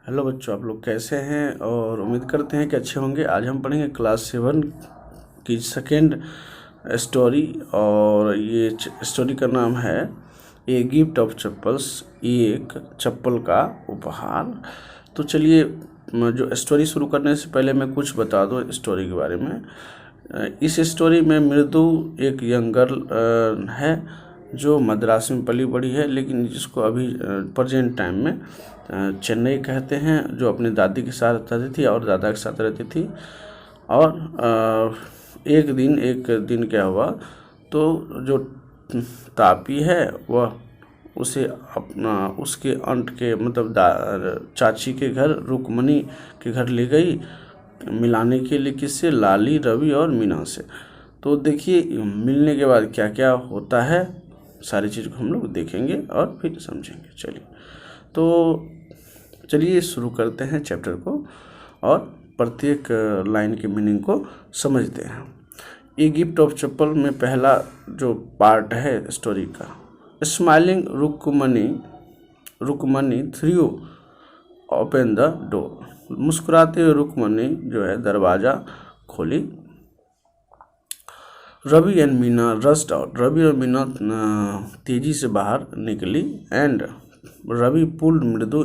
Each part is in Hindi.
हेलो बच्चों, आप लोग कैसे हैं? और उम्मीद करते हैं कि अच्छे होंगे। आज हम पढ़ेंगे क्लास 7 की सेकेंड स्टोरी। और ये स्टोरी का नाम है ए गिफ्ट ऑफ चप्पल्स, एक चप्पल का उपहार। तो चलिए, जो स्टोरी शुरू करने से पहले मैं कुछ बता दूं स्टोरी के बारे में। इस स्टोरी में मृदु एक यंग गर्ल है जो मद्रास में पली बड़ी है, लेकिन जिसको अभी प्रेजेंट टाइम में चेन्नई कहते हैं, जो अपनी दादी के साथ रहती थी और दादा के साथ रहती थी। और एक दिन क्या हुआ, तो जो तापी है वह उसे अपना उसके अंट के मतलब चाची के घर, रुक्मणी के घर ले गई मिलाने के लिए। किससे? लाली, रवि और मीना से। तो देखिए, मिलने के बाद क्या क्या होता है, सारी चीज़ को हम लोग देखेंगे और फिर समझेंगे। चलिए शुरू करते हैं चैप्टर को और प्रत्येक लाइन के मीनिंग को समझते हैं। ए गिफ्ट ऑफ चप्पल में पहला जो पार्ट है स्टोरी का, smiling Rukmani threw open the door. मुस्कुराते हुए रुक्मणी जो है दरवाज़ा खोली। Ravi and Meena rushed out. Ravi और मीना तेजी से बाहर निकली। And Ravi pulled Mridu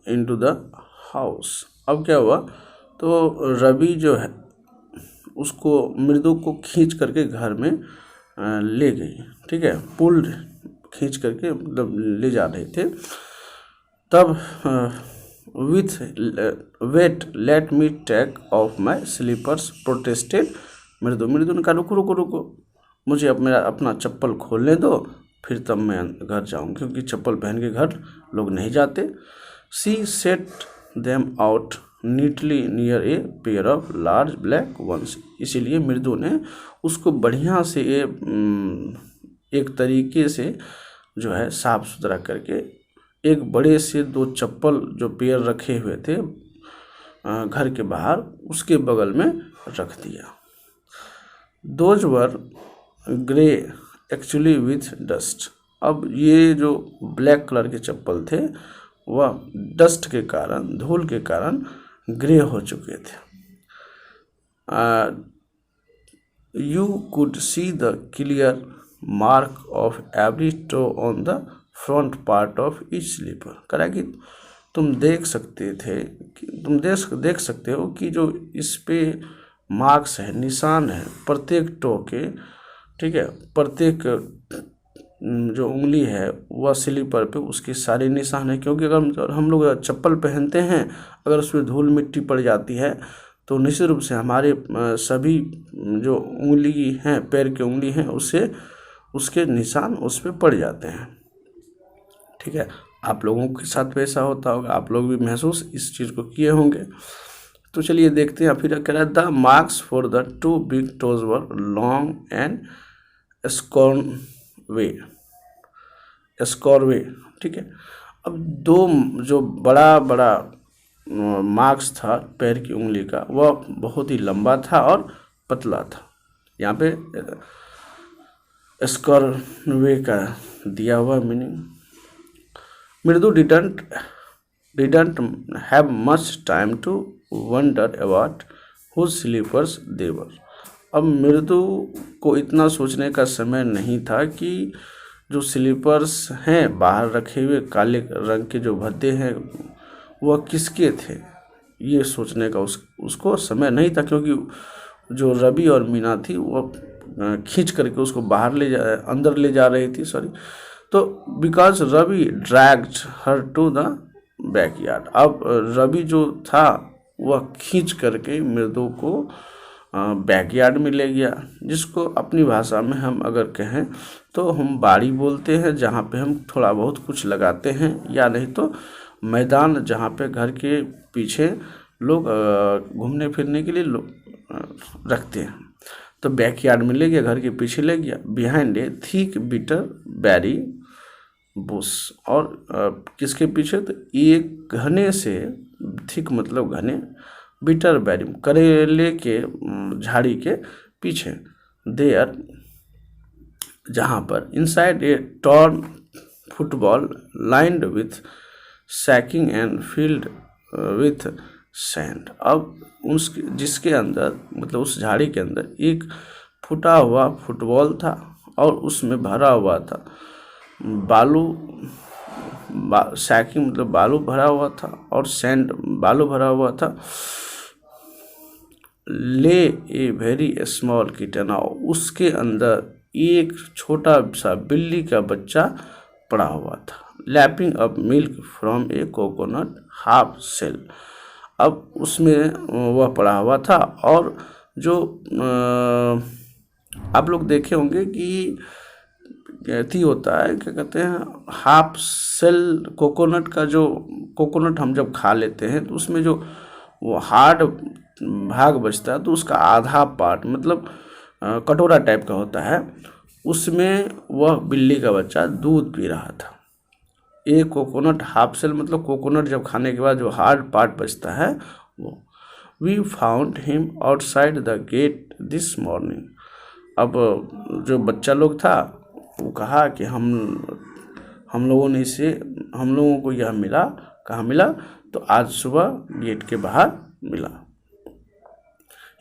into the house. अब क्या हुआ, तो रवि जो है उसको मृदु को खींच करके घर में ले गई। ठीक है, पुल्ड खींच करके मतलब ले जा रहे थे। तब with wait let me take off my slippers protested Mridu ने कहा रुको, मुझे अपना चप्पल खोलने दो, फिर तब मैं घर जाऊँ, क्योंकि चप्पल पहन के घर लोग नहीं जाते। She set them out neatly near a pair of large black ones. इसीलिए मृदु ने उसको बढ़िया से एक तरीके से जो है साफ सुथरा करके एक बड़े से दो चप्पल जो पेयर रखे हुए थे घर के बाहर, उसके बगल में रख दिया। Those were grey actually with dust. अब ये जो ब्लैक कलर के चप्पल थे वह डस्ट के कारण, धूल के कारण ग्रे हो चुके थे। You could see the clear mark of every toe on the front part of each slipper. करा कि तुम देख सकते हो कि जो इस पे मार्क्स है, निशान है प्रत्येक टो के। ठीक है, प्रत्येक जो उंगली है वह स्लीपर पे उसके सारे निशान है। क्योंकि अगर हम लोग चप्पल पहनते हैं, अगर उसमें धूल मिट्टी पड़ जाती है तो निश्चित रूप से हमारे सभी जो उंगली हैं, पैर की उंगली हैं, उसके निशान उस पर पड़ जाते हैं। ठीक है, आप लोगों के साथ वैसा होता होगा, आप लोग भी महसूस इस चीज़ को किए होंगे। तो चलिए देखते हैं। फिर कह रहा है the marks for the two big toes were long and स्कॉरवे। ठीक है, अब दो जो बड़ा मार्क्स था पैर की उंगली का, वह बहुत ही लंबा था और पतला था। यहाँ पे स्कॉरवे का दिया हुआ मीनिंग। मृदु didn't have much time to wonder about whose slippers they were। अब मृदु को इतना सोचने का समय नहीं था कि जो स्लीपर्स हैं बाहर रखे हुए काले रंग के जो भद्दे हैं वह किसके थे, ये सोचने का उसको समय नहीं था। क्योंकि जो रवि और मीना थी वह खींच करके उसको अंदर ले जा रही थी। तो because Ravi dragged her to the backyard. अब रवि जो था वह खींच करके मृदु को बैकयार्ड में ले गया, जिसको अपनी भाषा में हम अगर कहें तो हम बाड़ी बोलते हैं, जहाँ पे हम थोड़ा बहुत कुछ लगाते हैं, या नहीं तो मैदान जहाँ पे घर के पीछे लोग घूमने फिरने के लिए रखते हैं। तो बैकयार्ड में ले गया, घर के पीछे ले गया। Behind a thick bitter berry bush. और किसके पीछे? तो एक घने से, थिक मतलब घने, बिटर बेरी करेले के झाड़ी के पीछे। देयर, जहाँ पर inside a torn football lined with sacking and field with sand. अब उसके जिसके अंदर मतलब उस झाड़ी के अंदर एक फूटा हुआ फुटबॉल था और उसमें भरा हुआ था बालू, सैकिंग मतलब बालू भरा हुआ था और सैंड बालू भरा हुआ था। ले ए वेरी स्मॉल किटन, उसके अंदर एक छोटा सा बिल्ली का बच्चा पड़ा हुआ था। Lapping up milk from a coconut half shell, अब उसमें वह पड़ा हुआ था और जो आप लोग देखे होंगे कि थी होता है क्या कहते हैं हाफ सेल कोकोनट का, जो कोकोनट हम जब खा लेते हैं तो उसमें जो वो हार्ड भाग बचता है तो उसका आधा पार्ट मतलब कटोरा टाइप का होता है, उसमें वह बिल्ली का बच्चा दूध पी रहा था। एक कोकोनट हाफ सेल मतलब कोकोनट जब खाने के बाद जो हार्ड पार्ट बचता है वो। We found him outside the gate this morning, अब जो बच्चा लोग था वो कहा कि हम लोगों को यह मिला, कहाँ मिला, तो आज सुबह गेट के बाहर मिला।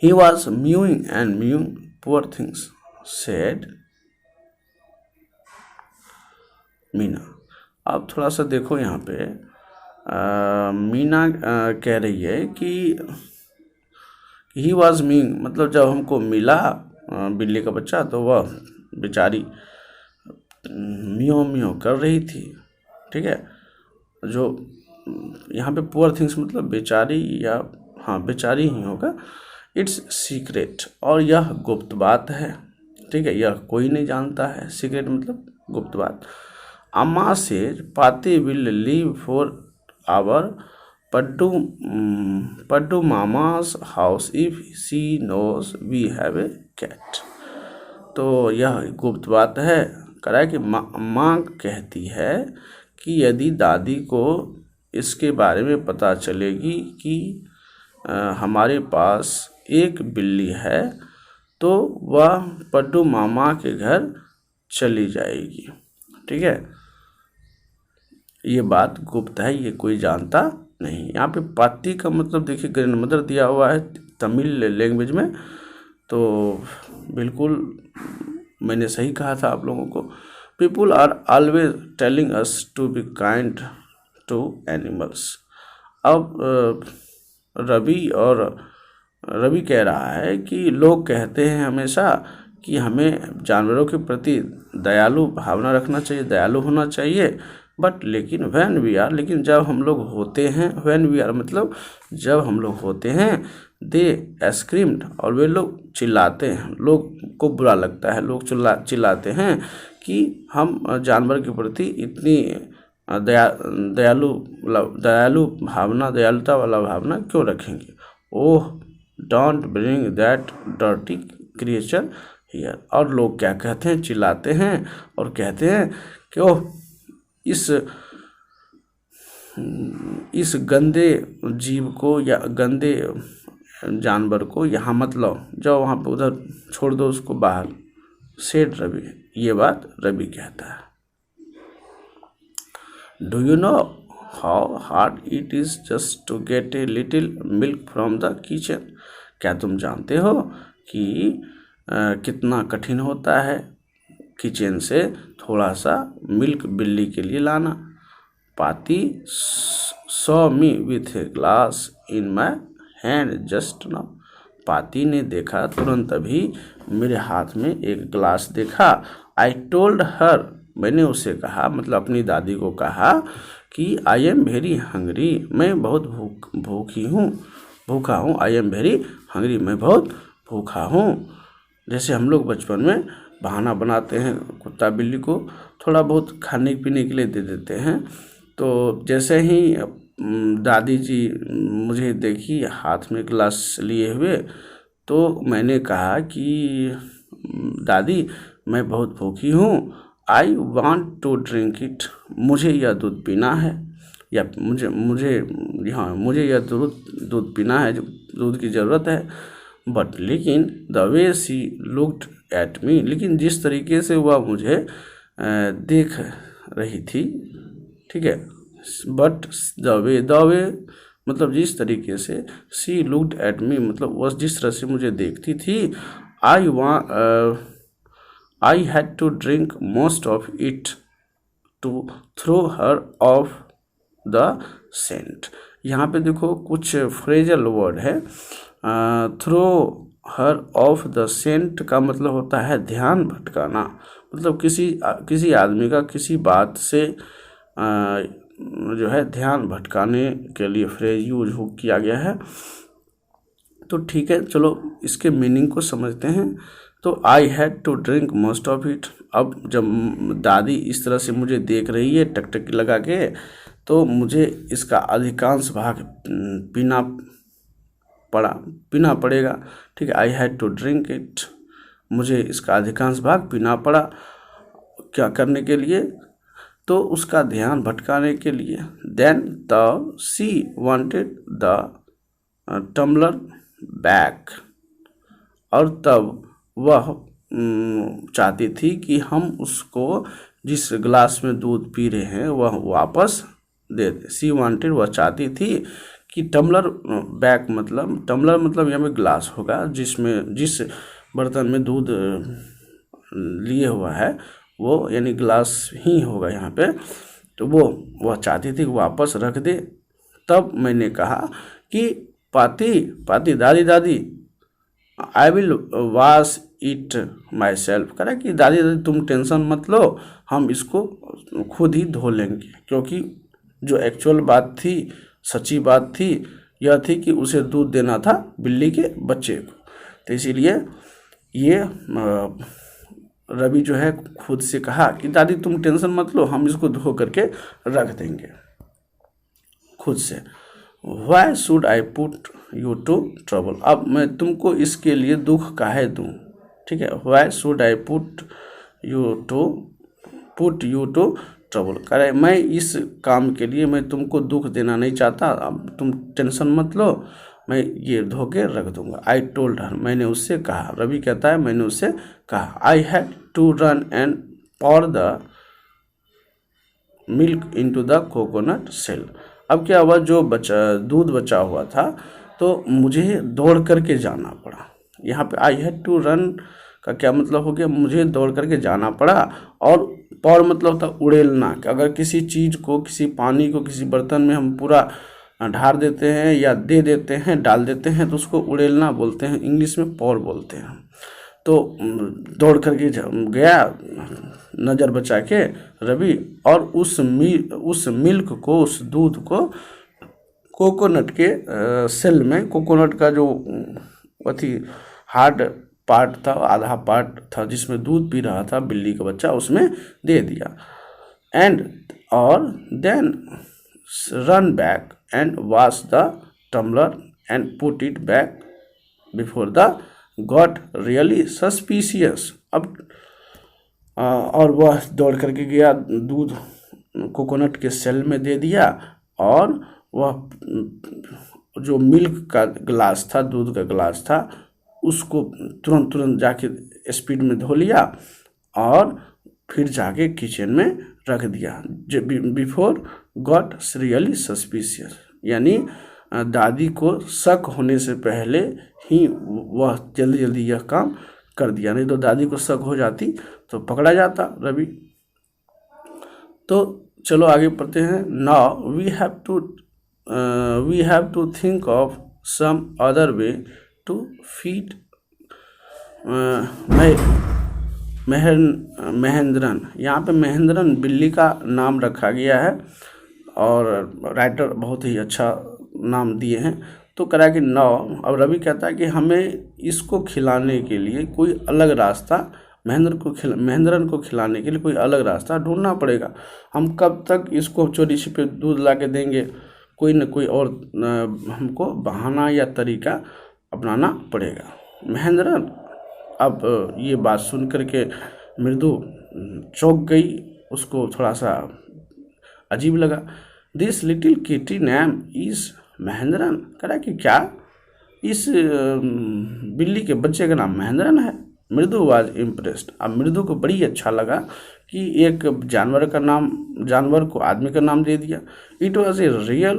He was mewing and mewing, poor things, said Meena. अब थोड़ा सा देखो यहाँ पे मीना कह रही है कि ही वॉज मीइंग मतलब जब हमको मिला बिल्ली का बच्चा तो वह बेचारी मियो मियो कर रही थी। ठीक है, जो यहाँ पे पुअर थिंग्स मतलब बेचारी या हाँ बेचारी ही होगा। इट्स सीक्रेट, और यह गुप्त बात है। ठीक है, यह कोई नहीं जानता है, सीक्रेट मतलब गुप्त बात। अम्मा से Paati will leave for our Paddu मामास house if she knows we have a cat, तो यह गुप्त बात है। करा कि माँ कहती है कि यदि दादी को इसके बारे में पता चलेगी कि हमारे पास एक बिल्ली है तो वह पड्डू मामा के घर चली जाएगी। ठीक है, ये बात गुप्त है, ये कोई जानता नहीं। यहाँ पे पाती का मतलब देखिए ग्रैंड मदर दिया हुआ है तमिल लैंग्वेज में, तो बिल्कुल मैंने सही कहा था आप लोगों को। People are always telling us to be kind to animals. अब रवि कह रहा है कि लोग कहते हैं हमेशा कि हमें जानवरों के प्रति दयालु भावना रखना चाहिए, दयालु होना चाहिए। बट लेकिन व्हेन वी आर, लेकिन जब हम लोग होते हैं, व्हेन वी आर मतलब जब हम लोग होते हैं, दे स्क्रीम्ड, और वे लोग चिल्लाते हैं, लोग को बुरा लगता है, लोग चिल्लाते हैं कि हम जानवर के प्रति इतनी दयालु भावना, दयालुता वाला भावना क्यों रखेंगे। Oh don't bring that dirty creature here, और लोग क्या कहते हैं, चिल्लाते हैं और कहते हैं कि ओह इस गंदे जीव को या गंदे जानवर को यहाँ मत लाओ, जाओ वहाँ पे उधर छोड़ दो उसको बाहर। सेड रवि, ये बात रवि कहता है। Do you know how hard it is just to get a little milk from the kitchen, क्या तुम जानते हो कि कितना कठिन होता है किचन से थोड़ा सा मिल्क बिल्ली के लिए लाना। पाती saw me with a glass in my hand just now, पाती ने देखा तुरंत अभी मेरे हाथ में एक ग्लास देखा। आई टोल्ड हर, मैंने उसे कहा मतलब अपनी दादी को कहा कि आई एम वेरी हंग्री, मैं बहुत भूखा हूँ। आई एम वेरी हंग्री, मैं बहुत भूखा हूँ। जैसे हम लोग बचपन में बहाना बनाते हैं, कुत्ता बिल्ली को थोड़ा बहुत खाने पीने के लिए दे देते हैं, तो जैसे ही दादी जी मुझे देखी हाथ में गिलास लिए हुए, तो मैंने कहा कि दादी मैं बहुत भूखी हूँ, I want to drink it, मुझे यह दूध पीना है, या मुझे यह दूध पीना है, जो दूध की ज़रूरत है। बट लेकिन the way she looked at me, लेकिन जिस तरीके से वह मुझे देख रही थी, ठीक है, बट द वे मतलब जिस तरीके से शी लुक्ड एट मी मतलब वह जिस तरह से मुझे देखती थी, I had to drink most of it to throw her off the scent. यहाँ पे देखो कुछ फ्रेजल वर्ड है। Throw her off the scent का मतलब होता है ध्यान भटकाना, मतलब किसी आदमी का किसी बात से जो है ध्यान भटकाने के लिए फ्रेज यूज किया गया है। तो ठीक है, चलो इसके मीनिंग को समझते हैं। तो I had to drink most of it. अब जब दादी इस तरह से मुझे देख रही है टकटकी लगा के, तो मुझे इसका अधिकांश भाग पीना पड़ेगा। ठीक है, I had to drink it, मुझे इसका अधिकांश भाग पीना पड़ा। क्या करने के लिए? तो उसका ध्यान भटकाने के लिए। Then the she wanted the tumbler back, और तब वह चाहती थी कि हम उसको जिस गिलास में दूध पी रहे हैं वह वापस दे दे। सी वांटेड, वह चाहती थी कि टम्बलर बैक मतलब टम्बलर मतलब यहाँ पे गिलास होगा जिसमें जिस बर्तन में दूध लिए हुआ है वो यानी गिलास ही होगा यहाँ पे। तो वह चाहती थी कि वापस रख दे। तब मैंने कहा कि पाती दादी I will wash it my self. कह रहा कि दादी तुम टेंशन मत लो, हम इसको खुद ही धो लेंगे। क्योंकि जो एक्चुअल बात थी, सच्ची बात थी, यह थी कि उसे दूध देना था बिल्ली के बच्चे को। तो इसीलिए ये रवि जो है खुद से कहा कि दादी तुम टेंशन मत लो, हम इसको धो करके रख देंगे खुद से। Why should I put you to trouble? अब मैं तुमको इसके लिए दुख काहे दूँ? ठीक है, Why should I put you to trouble? करे मैं इस काम के लिए मैं तुमको दुख देना नहीं चाहता, अब तुम टेंशन मत लो, मैं ये धो के रख दूंगा। I told her, मैंने उससे कहा। रवि कहता है मैंने उससे कहा। I had to run and pour the milk into the coconut shell। अब क्या हुआ, जो दूध बचा हुआ था तो मुझे दौड़ करके जाना पड़ा। यहाँ पे आई हैड टू रन का क्या मतलब हो गया, मुझे दौड़ करके जाना पड़ा। और पौर मतलब था उड़ेलना, कि अगर किसी चीज़ को, किसी पानी को किसी बर्तन में हम पूरा ढार देते हैं या दे देते हैं, डाल देते हैं, तो उसको उड़ेलना बोलते हैं, इंग्लिश में पौर बोलते हैं। तो दौड़ करके गया नज़र बचा के रवि, और उस मिल्क को, उस दूध को कोकोनट के सेल में, कोकोनट का जो अथी हार्ड पार्ट था, आधा पार्ट था जिसमें दूध पी रहा था बिल्ली का बच्चा, उसमें दे दिया। एंड और then run back and wash the tumbler and put it back before the got really suspicious. अब और वह दौड़ करके गया, दूध कोकोनट के सेल में दे दिया, और वह जो मिल्क का गिलास था, दूध का गिलास था, उसको तुरंत जाके स्पीड में धो लिया और फिर जाके किचन में रख दिया। बिफोर गॉट रियली सस्पिशियस, यानी दादी को शक होने से पहले ही वह जल्दी यह काम कर दिया, नहीं तो दादी को शक हो जाती तो पकड़ा जाता रवि। तो चलो आगे पढ़ते हैं। Now we have to think of some other way to feed Mahendran. यहाँ पे महेंद्रन बिल्ली का नाम रखा गया है और राइटर बहुत ही अच्छा नाम दिए हैं। तो करा कि अब रवि कहता है कि हमें इसको खिलाने के लिए कोई अलग रास्ता, महेंद्रन को खिलाने के लिए कोई अलग रास्ता ढूंढना पड़ेगा। हम कब तक इसको चोरी छिपे दूध ला के देंगे, कोई न कोई और हमको बहाना या तरीका अपनाना पड़ेगा। महेंद्रन अब ये बात सुन करके मृदु चौंक गई, उसको थोड़ा सा अजीब लगा। This little kitty name is Mahendran. कह रहा कि क्या इस बिल्ली के बच्चे का नाम महेंद्रन है? मृदु वाज इम्प्रेस्ड। अब मृदु को बड़ी अच्छा लगा कि एक जानवर का नाम, जानवर को आदमी का नाम दे दिया। It was a real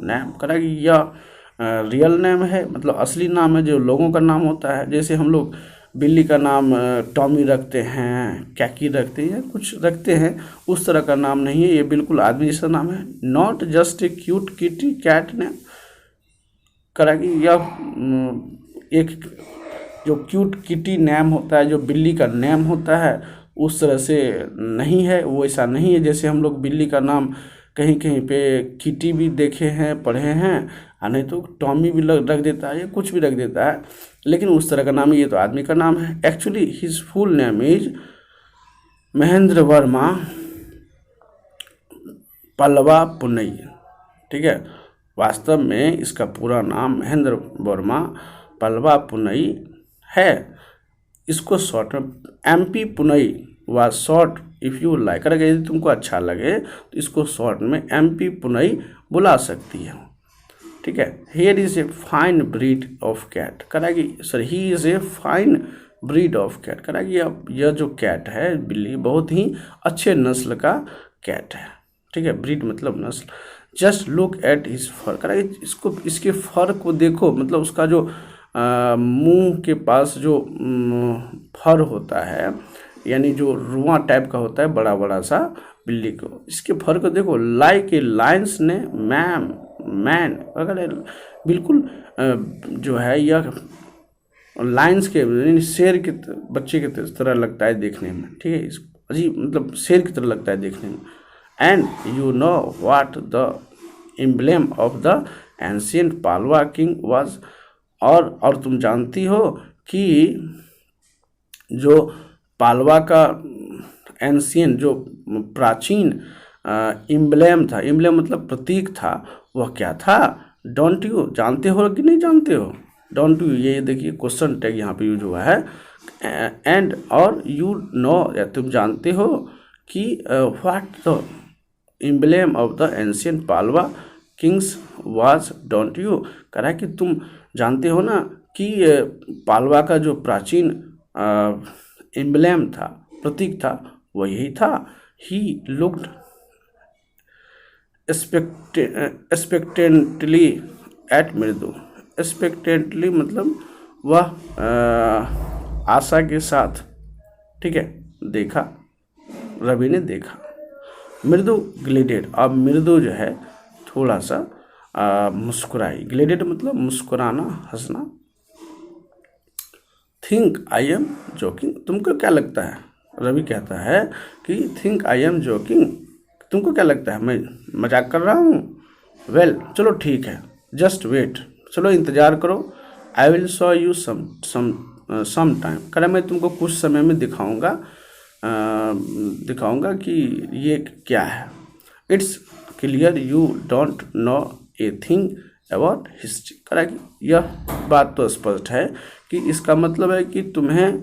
name, कहा कि यह रियल नेम है, मतलब असली नाम है जो लोगों का नाम होता है। जैसे हम लोग बिल्ली का नाम टॉमी रखते हैं, कैकी रखते हैं, या कुछ रखते हैं, उस तरह का नाम नहीं है, ये बिल्कुल आदमी जैसा नाम है। Not just a cute kitty cat name, करा कि यह एक जो क्यूट किटी नेम होता है, जो बिल्ली का नेम होता है, उस तरह से नहीं है, वो ऐसा नहीं है। जैसे हम लोग बिल्ली का नाम कहीं कहीं पे किटी भी देखे हैं, पढ़े हैं, और नहीं तो टॉमी भी रख देता है, या कुछ भी रख देता है, लेकिन उस तरह का नाम, ये तो आदमी का नाम है। Actually his full name is Mahendra Verma Pallava Punai, ठीक है। वास्तव में इसका पूरा नाम महेंद्र वर्मा पल्लवा पुनई है। इसको शॉर्ट में MP पुनई व शॉर्ट इफ़ यू लाइक, अगर यदि तुमको अच्छा लगे तो इसको शॉर्ट में MP पुनई बुला सकती है, ठीक है। Here is a fine breed of cat, करा कि sir he is a fine breed of cat, करा कि यह जो कैट है, बिल्ली, बहुत ही अच्छे नस्ल का कैट है, ठीक है। ब्रीड मतलब नस्ल। जस्ट लुक एट हिज फर, करा कि इसको, इसके फर को देखो, मतलब उसका जो मुंह के पास जो फर होता है, यानी जो रुआ टाइप का होता है, बड़ा बड़ा सा बिल्ली को, इसके फर को देखो। लाइक ए लायंस ने मैन, अगर बिल्कुल जो है यह लायंस के, शेर के बच्चे के तरह लगता है देखने में, ठीक है। अजीब, मतलब शेर की तरह लगता है देखने में। And you know what the emblem of the ancient Pallava king was, और तुम जानती हो कि जो पालवा का एंशिएंट, जो प्राचीन एम्ब्लेम था, एम्ब्लेम मतलब प्रतीक था, वह क्या था? डोंट यू, जानते हो कि नहीं जानते हो? डोंट यू, ये देखिए क्वेश्चन टैग यहाँ पे यूज हुआ है। एंड और यू नो, या तुम जानते हो कि what the emblem of the ancient Pallava kings was, don't you, कह रहा है कि तुम जानते हो ना कि पालवा का जो प्राचीन एम्ब्लेम था, प्रतीक था, वह यही था। ही लुक्ड एक्सपेक्टेंटली एट मृदु, एक्सपेक्टेंटली मतलब वह आशा के साथ, ठीक है, देखा, रवि ने देखा। मृदु ग्लेडेड, अब मृदु जो है थोड़ा सा मुस्कुराई। ग्लेडेड मतलब मुस्कुराना, हंसना। थिंक आई एम जोकिंग, तुमको क्या लगता है? रवि कहता है कि थिंक आई एम जोकिंग, तुमको क्या लगता है मैं मजाक कर रहा हूँ? वेल, चलो ठीक है, जस्ट वेट, चलो इंतज़ार करो। I will show you some time, कह मैं तुमको कुछ समय में दिखाऊंगा कि ये क्या है। It's clear you don't know a thing about history, करा कि यह बात तो स्पष्ट है कि इसका मतलब है कि तुम्हें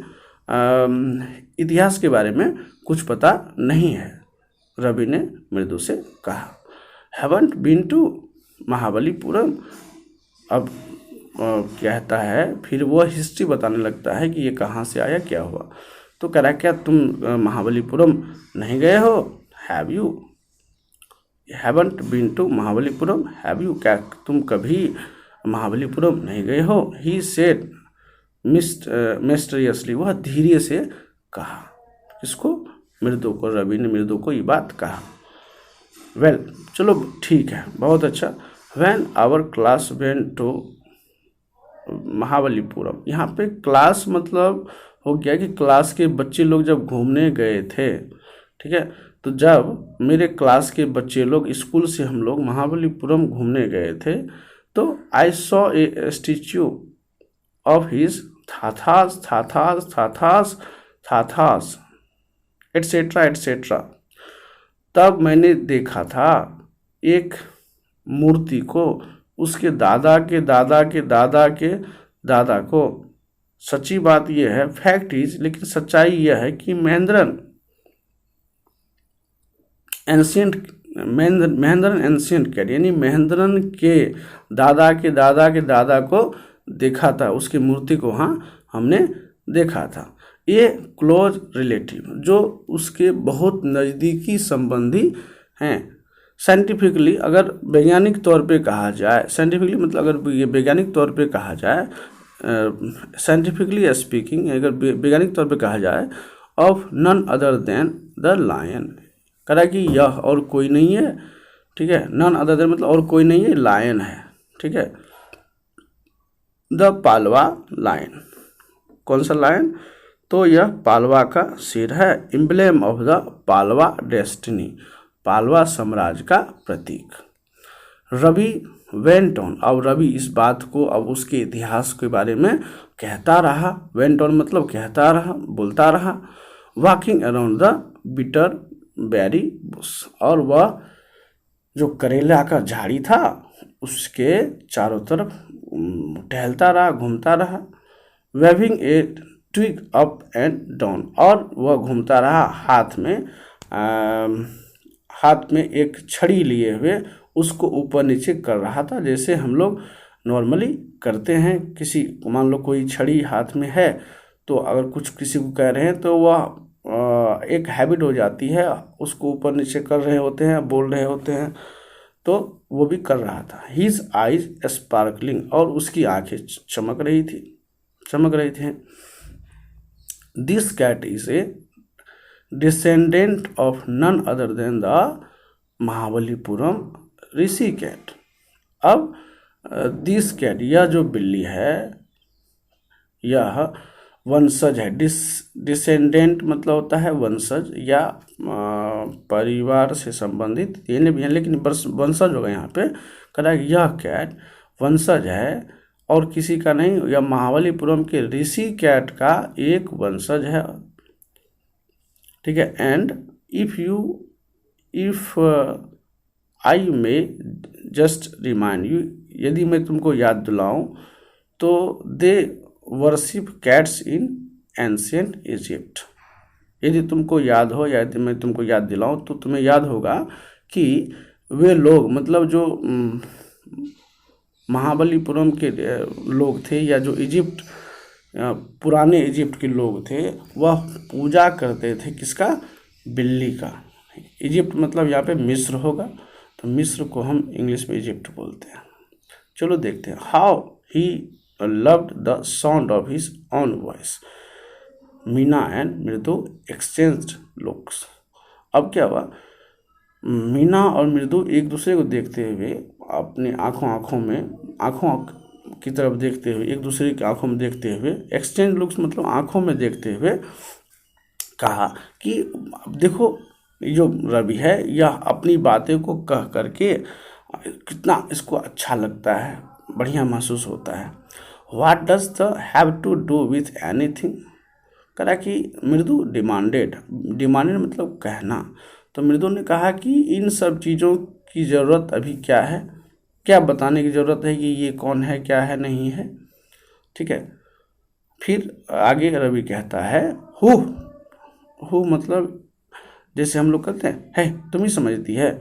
इतिहास के बारे में कुछ पता नहीं है, रवि ने मृदु से कहा। हैवंट बीन टू महाबलीपुरम, अब कहता है, फिर वो हिस्ट्री बताने लगता है कि ये कहाँ से आया, क्या हुआ। तो कह रहा क्या तुम महाबलीपुरम नहीं गए हो? Have you, haven't been to Mahabalipuram, have you, क्या तुम कभी महाबलीपुरम नहीं गए हो? ही सेड मिस्टीरियसली, वह धीरे से कहा। इसको मृदु को, रवि ने मृदु को ये बात कहा। वेल, चलो ठीक है, बहुत अच्छा। When our class went to Mahabalipuram, यहाँ पे क्लास मतलब हो गया कि क्लास के बच्चे लोग जब घूमने गए थे, ठीक है, तो जब मेरे क्लास के बच्चे लोग, स्कूल से हम लोग महाबलीपुरम घूमने गए थे, तो I saw a statue of his थाथास एटसेट्रा एटसेट्रा, तब मैंने देखा था एक मूर्ति को, उसके दादा के दादा के दादा के दादा को। सच्ची बात यह है, फैक्ट इज, लेकिन सच्चाई यह है कि महेंद्रन एंशिएंट कैट, यानी महेंद्रन के दादा को देखा था, उसकी मूर्ति को हाँ हमने देखा था। ए क्लोज रिलेटिव, जो उसके बहुत नज़दीकी संबंधी हैं। साइंटिफिकली अगर वैज्ञानिक तौर पे कहा जाए, साइंटिफिकली मतलब अगर ये वैज्ञानिक तौर पे कहा जाए, साइंटिफिकली स्पीकिंग अगर वैज्ञानिक तौर पे कहा जाए, of none other than the lion, करा कि यह और कोई नहीं है, ठीक है। नन अदर देन मतलब और कोई नहीं है, लायन है, ठीक है। द पालवा लायन, कौन सा लायन? तो यह पालवा का सिर है। एम्ब्लेम ऑफ द पालवा डेस्टिनी, पालवा साम्राज्य का प्रतीक। रवि वेंट ऑन, अब रवि इस बात को, अब उसके इतिहास के बारे में कहता रहा। वेंट ऑन मतलब कहता रहा, बोलता रहा। Walking around the bitter berry bush, और वह जो करेला का झाड़ी था उसके चारों तरफ टहलता रहा, घूमता रहा। Waving a twig up and down, और वह घूमता रहा हाथ में एक छड़ी लिए हुए उसको ऊपर नीचे कर रहा था, जैसे हम लोग नॉर्मली करते हैं। किसी मान लो कोई छड़ी हाथ में है तो अगर कुछ किसी को कह रहे हैं तो वह एक हैबिट हो जाती है, उसको ऊपर नीचे कर रहे होते हैं, बोल रहे होते हैं, तो वो भी कर रहा था। हिज आइज स्पार्कलिंग, और उसकी आंखें चमक रही थी। This cat is a descendant of none other than the Mahabalipuram Rishi cat. अब दिस कैट, यह जो बिल्ली है यह वंशज है। डिसेंडेंट मतलब होता है वंशज या परिवार से संबंधित, ये नहीं भी है लेकिन वंशज होगा यहाँ पे। कहा यह कैट वंशज है और किसी का नहीं, यह महाबलीपुरम के ऋषि कैट का एक वंशज है, ठीक है। And if I may just remind you, यदि मैं तुमको याद दिलाऊं तो they worship cats in ancient Egypt. यदि तुमको याद हो या यदि मैं तुमको याद दिलाऊं तो तुम्हें याद होगा कि वे लोग मतलब जो महाबलीपुरम के लोग थे या जो इजिप्ट पुराने इजिप्ट के लोग थे, वह पूजा करते थे किसका? बिल्ली का। इजिप्ट मतलब यहाँ पे मिस्र होगा, तो मिस्र को हम इंग्लिश में इजिप्ट बोलते हैं। चलो देखते हैं। How he loved the sound of his own voice. Meena and मृदु एक्सचेंज्ड लुक्स। अब क्या हुआ, मीना और मृदु एक दूसरे को देखते हुए अपने आँखों की तरफ देखते हुए, एक दूसरे की आंखों में देखते हुए, एक्सचेंज लुक्स मतलब आंखों में देखते हुए कहा कि देखो जो रवि है यह अपनी बातें को कह करके कितना इसको अच्छा लगता है, बढ़िया महसूस होता है। What does the have to do with anything? कहा कि मृदु डिमांडेड मतलब कहना, तो मृदु ने कहा कि इन सब चीज़ों की ज़रूरत अभी क्या है, क्या बताने की ज़रूरत है कि ये कौन है, क्या है, नहीं है, ठीक है। फिर आगे रवि कहता है हु मतलब जैसे हम लोग कहते हैं है, तुम ही समझती है।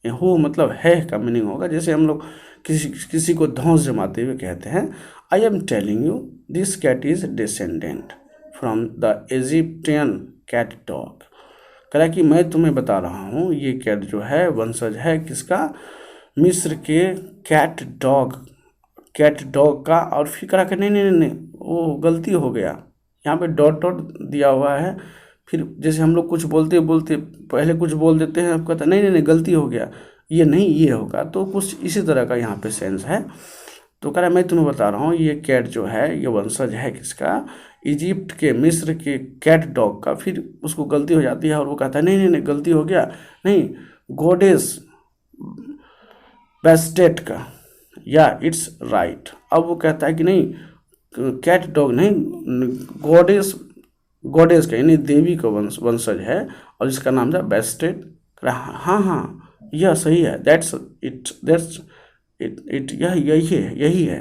हु मतलब है का मीनिंग होगा, जैसे हम लोग किसी को धौंस जमाते हुए कहते हैं, I am telling you this cat is descendant from the Egyptian cat dog. कहा कि मैं तुम्हें बता रहा हूँ ये कैट जो है वंशज है किसका? मिस्र के कैट डॉग का। और फिर कहा कि नहीं वो गलती हो गया, यहाँ पे डॉट दिया हुआ है। फिर जैसे हम लोग कुछ बोलते पहले कुछ बोल देते हैं, कहता नहीं गलती हो गया, ये नहीं ये होगा, तो कुछ इसी तरह का यहाँ पे सेंस है। तो कह रहा मैं तुम्हें बता रहा हूँ ये कैट जो है ये वंशज है किसका? इजिप्ट के, मिस्र के कैट डॉग का। फिर उसको गलती हो जाती है और वो कहता है नहीं गलती हो गया, नहीं गॉडेस बेस्टेट का, या इट्स राइट। अब वो कहता है कि नहीं कैट डॉग नहीं, गॉडेस का यानी देवी का वंशज है और इसका नाम था बेस्टेट। हाँ यह सही है, दैट्स इट यही है।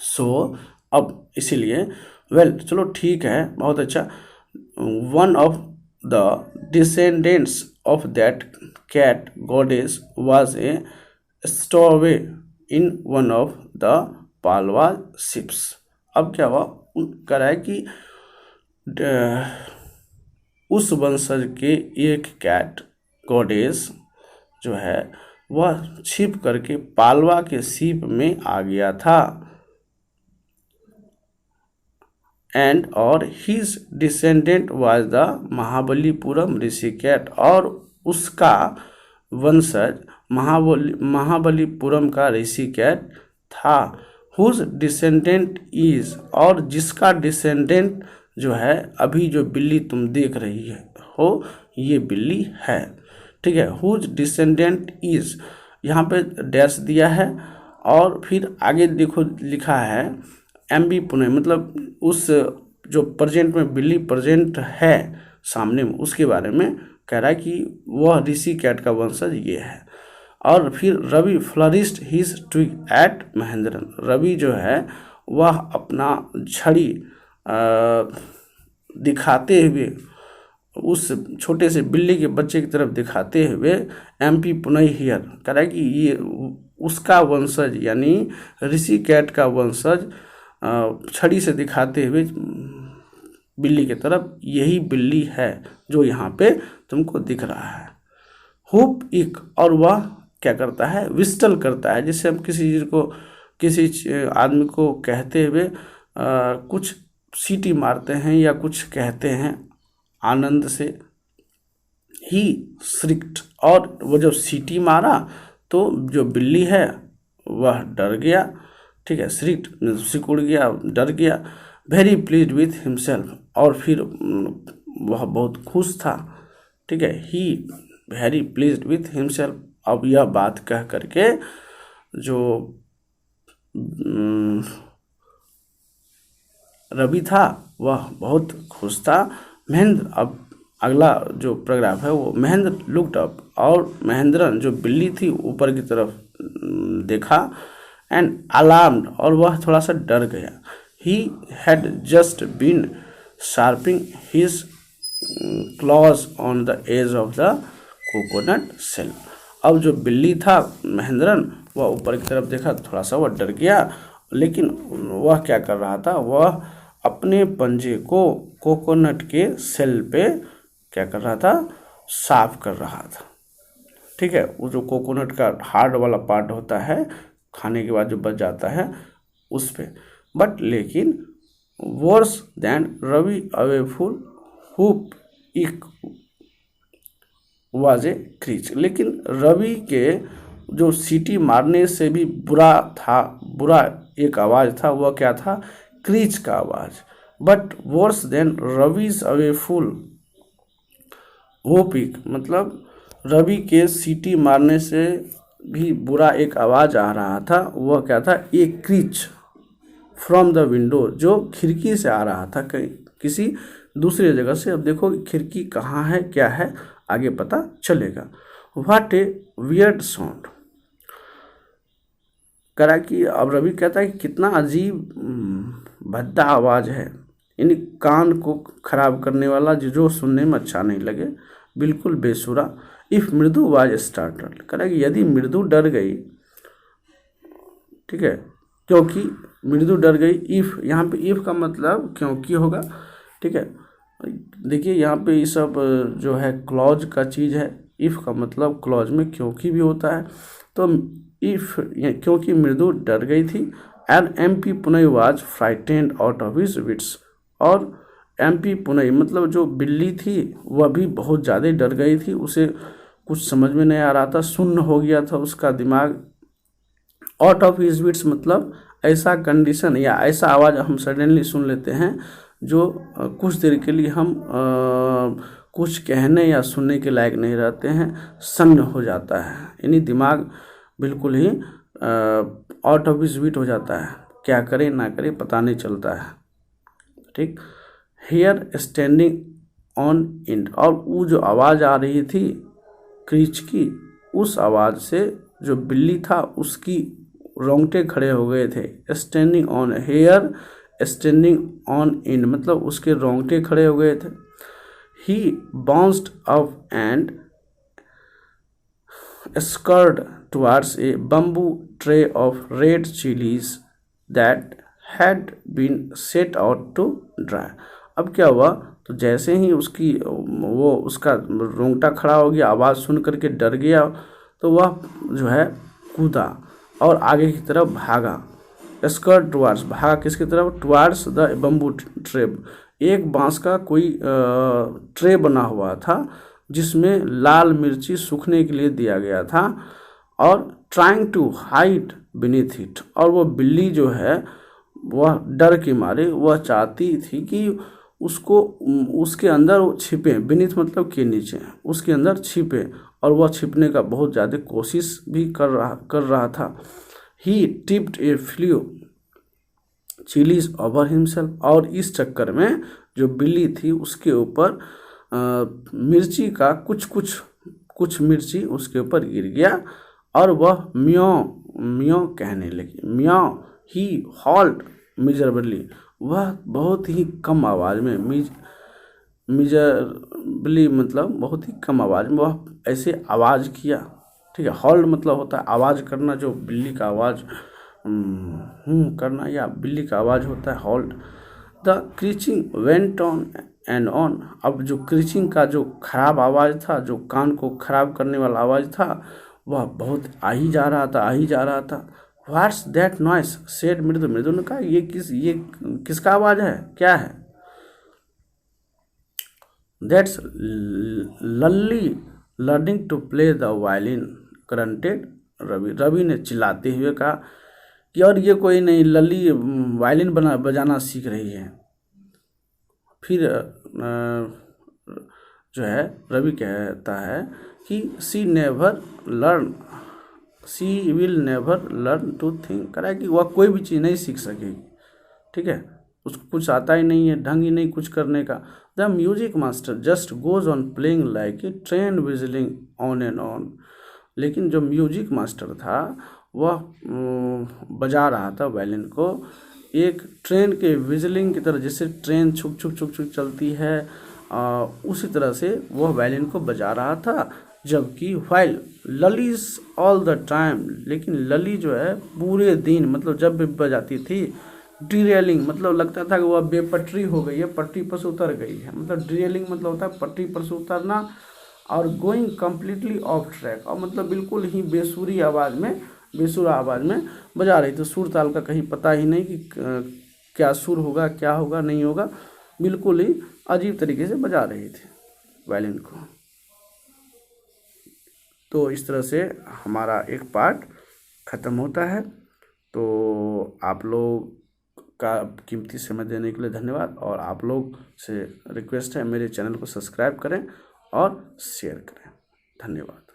सो अब इसीलिए चलो ठीक है, बहुत अच्छा। One of the descendants of that cat goddess was a stowaway in one of the Pallava ships. अब क्या हुआ, कह रहा है कि उस वंशज के एक कैट गॉडेस जो है वह छिप करके पालवा के सीप में आ गया था, एंड और his descendant was the Mahabalipuram Rishi cat, और उसका वंशज महाबलीपुरम का ऋषि कैट था। हुज डिसेंडेंट इज, और जिसका डिसेंडेंट जो है अभी जो बिल्ली तुम देख रही हो ये बिल्ली है, ठीक है। हुज डिसेंडेंट इज, यहाँ पे डैश दिया है और फिर आगे देखो लिखा है एमबी पुणे, मतलब उस जो प्रेजेंट में बिल्ली प्रेजेंट है सामने में उसके बारे में कह रहा है कि वह ऋषि कैट का वंशज ये है। और फिर Ravi flourished his twig at Mahendran, Ravi जो है वह अपना छड़ी दिखाते हुए उस छोटे से बिल्ली के बच्चे की तरफ दिखाते हुए एमपी पुनई हियर कह रहा है कि ये उसका वंशज यानी ऋषि कैट का वंशज छड़ी से दिखाते हुए बिल्ली की तरफ यही बिल्ली है जो यहाँ पे तुमको दिख रहा है। हुप इक, और वह क्या करता है विस्टल करता है, जिससे हम किसी चीज़ को किसी आदमी को कहते हुए कुछ सीटी मारते हैं या कुछ कहते हैं आनंद से। ही श्रिक्ट, और वो जब सीटी मारा तो जो बिल्ली है वह डर गया, ठीक है। श्रिक्ट सिकुड़ गया, डर गया। वेरी प्लीज्ड विथ हिमसेल्फ, और फिर वह बहुत खुश था, ठीक है। ही वेरी प्लीज्ड विथ हिमसेल्फ, अब यह बात कह करके जो रवि था वह बहुत खुश था। महेंद्र, अब अगला जो पैराग्राफ है वो महेंद्र लुक्ड अप, और महेंद्रन जो बिल्ली थी ऊपर की तरफ देखा, एंड अलार्म्ड, और वह थोड़ा सा डर गया। He had just been sharping his claws on the edge of the coconut shell. अब जो बिल्ली था महेंद्रन वह ऊपर की तरफ देखा, थोड़ा सा वह डर गया, लेकिन वह क्या कर रहा था, वह अपने पंजे को कोकोनट के सेल पे क्या कर रहा था, साफ कर रहा था, ठीक है। वो जो कोकोनट का हार्ड वाला पार्ट होता है खाने के बाद जो बच जाता है उस पे। बट लेकिन वर्स देन रवि अवेफुल हुप इक वाज ए क्रीच, लेकिन रवि के जो सीटी मारने से भी बुरा था, बुरा एक आवाज़ था, वह क्या था, क्रीच का आवाज़। बट वर्स देन रविज अवेफुल होपिक, मतलब रवि के सीटी मारने से भी बुरा एक आवाज़ आ रहा था, वह क्या था, एक क्रीच फ्रॉम द विंडो, जो खिड़की से आ रहा था कहीं किसी दूसरी जगह से। अब देखो खिड़की कहाँ है क्या है आगे पता चलेगा। व्हाट ए वियर्ड साउंड, करा कि अब रवि कहता है कि कितना अजीब भद्दा आवाज़ है, यानी कान को खराब करने वाला, जो सुनने में अच्छा नहीं लगे, बिल्कुल बेसुरा। इफ़ मृदु वाज स्टार्टल, करा कि यदि मृदु डर गई, ठीक है, क्योंकि मृदु डर गई। इफ़, यहाँ पे इफ़ का मतलब क्योंकि होगा, ठीक है। देखिए यहाँ पे ये सब जो है क्लॉज का चीज़ है, इफ़ का मतलब क्लॉज में क्योंकि भी होता है। तो इफ़ क्योंकि मृदु डर गई थी, and MP Punai was frightened out of his wits, और एमपी पुनई मतलब जो बिल्ली थी वह भी बहुत ज़्यादा डर गई थी, उसे कुछ समझ में नहीं आ रहा था, सुन्न हो गया था उसका दिमाग। आउट ऑफ हिज विट्स मतलब ऐसा कंडीशन या ऐसा आवाज़ हम सडनली सुन लेते हैं जो कुछ देर के लिए हम कुछ कहने या सुनने के लायक नहीं रहते हैं, सन्न हो जाता है, यानी दिमाग बिल्कुल ही आउट ऑफ हिज विट हो जाता है, क्या करे ना करे पता नहीं चलता है, ठीक। हेयर स्टैंडिंग ऑन इंड, और वो जो आवाज़ आ रही थी क्रीच की, उस आवाज़ से जो बिल्ली था उसकी रोंगटे खड़े हो गए थे। Standing on, hair standing on end मतलब उसके रोंगटे खड़े हो गए थे। He bounced up and scurried towards a bamboo tray of red chillies that had been set out to dry. अब क्या हुआ, तो जैसे ही उसका रोंगटा खड़ा हो गया, आवाज़ सुन करके डर गया, तो वह जो है कूदा और आगे की तरफ भागा। स्कर्ट टुवार्ड्स, भागा किसकी तरफ, टुवार्ड्स द बम्बू ट्रे। एक बांस का कोई ट्रे बना हुआ था जिसमें लाल मिर्ची सूखने के लिए दिया गया था, और trying to hide beneath it, और वो बिल्ली जो है वह डर के मारे वह चाहती थी कि उसको उसके अंदर वो छिपे, बीनीथ मतलब के नीचे, उसके अंदर छिपे, और वह छिपने का बहुत ज़्यादा कोशिश भी कर रहा था। ही टिप्ड ए फ्लू चिलीज ओवर हिमसेल्फ, और इस चक्कर में जो बिल्ली थी उसके ऊपर मिर्ची का कुछ मिर्ची उसके ऊपर गिर गया, और वह म्याऊं म्याऊं कहने लगी। म्याऊं, ही हॉल्ड मिजरेबली, वह बहुत ही कम आवाज़ में, मिजरेबली मतलब बहुत ही कम आवाज़ में वह ऐसे आवाज़ किया। ठीक है, हॉल्ड मतलब होता है आवाज़ करना, जो बिल्ली का आवाज़ करना या बिल्ली का आवाज़ होता है howled. The screeching went on and on, अब जो क्रीचिंग का जो खराब आवाज़ था, जो कान को खराब करने वाला आवाज़ था, वह बहुत आ ही जा रहा था। व्हाट्स दैट नॉइस सेड मृदु, मृदु ने कहा ये किसका आवाज़ है, क्या है। That's Lalli learning to play the violin, grunted Ravi, Ravi ने चिल्लाते हुए कहा कि और ये कोई नहीं, लल्ली वायलिन बजाना सीख रही है। फिर जो है रवि कहता है कि she will never learn to think, कह रहा है कि वह कोई भी चीज़ नहीं सीख सकेगी। ठीक है, उसको कुछ आता ही नहीं है, ढंग ही नहीं कुछ करने का। The music master just goes on playing like a train विजलिंग on and on, लेकिन जो म्यूजिक मास्टर था वह बजा रहा था वायलिन को एक ट्रेन के विजलिंग की तरह, जैसे ट्रेन छुक छुक छुक छुक चलती है, उसी तरह से वह वायलिन को बजा रहा था। जबकि व्हाइल ललीज ऑल द टाइम, लेकिन लली जो है पूरे दिन, मतलब जब भी बजाती थी, डिरेलिंग मतलब लगता था कि वह बेपटरी हो गई है, पटरी पर से उतर गई है। मतलब डिरेलिंग मतलब होता है पटरी पर से उतरना, और गोइंग कम्प्लीटली ऑफ ट्रैक, और मतलब बिल्कुल ही बेसुरा आवाज़ में बजा रही थी। सुर ताल का कहीं पता ही नहीं कि क्या सुर होगा, क्या होगा, नहीं होगा, बिल्कुल ही अजीब तरीके से बजा रही थी वायलिन को। तो इस तरह से हमारा एक पार्ट ख़त्म होता है। तो आप लोग का कीमती समय देने के लिए धन्यवाद, और आप लोग से रिक्वेस्ट है मेरे चैनल को सब्सक्राइब करें और शेयर करें। धन्यवाद।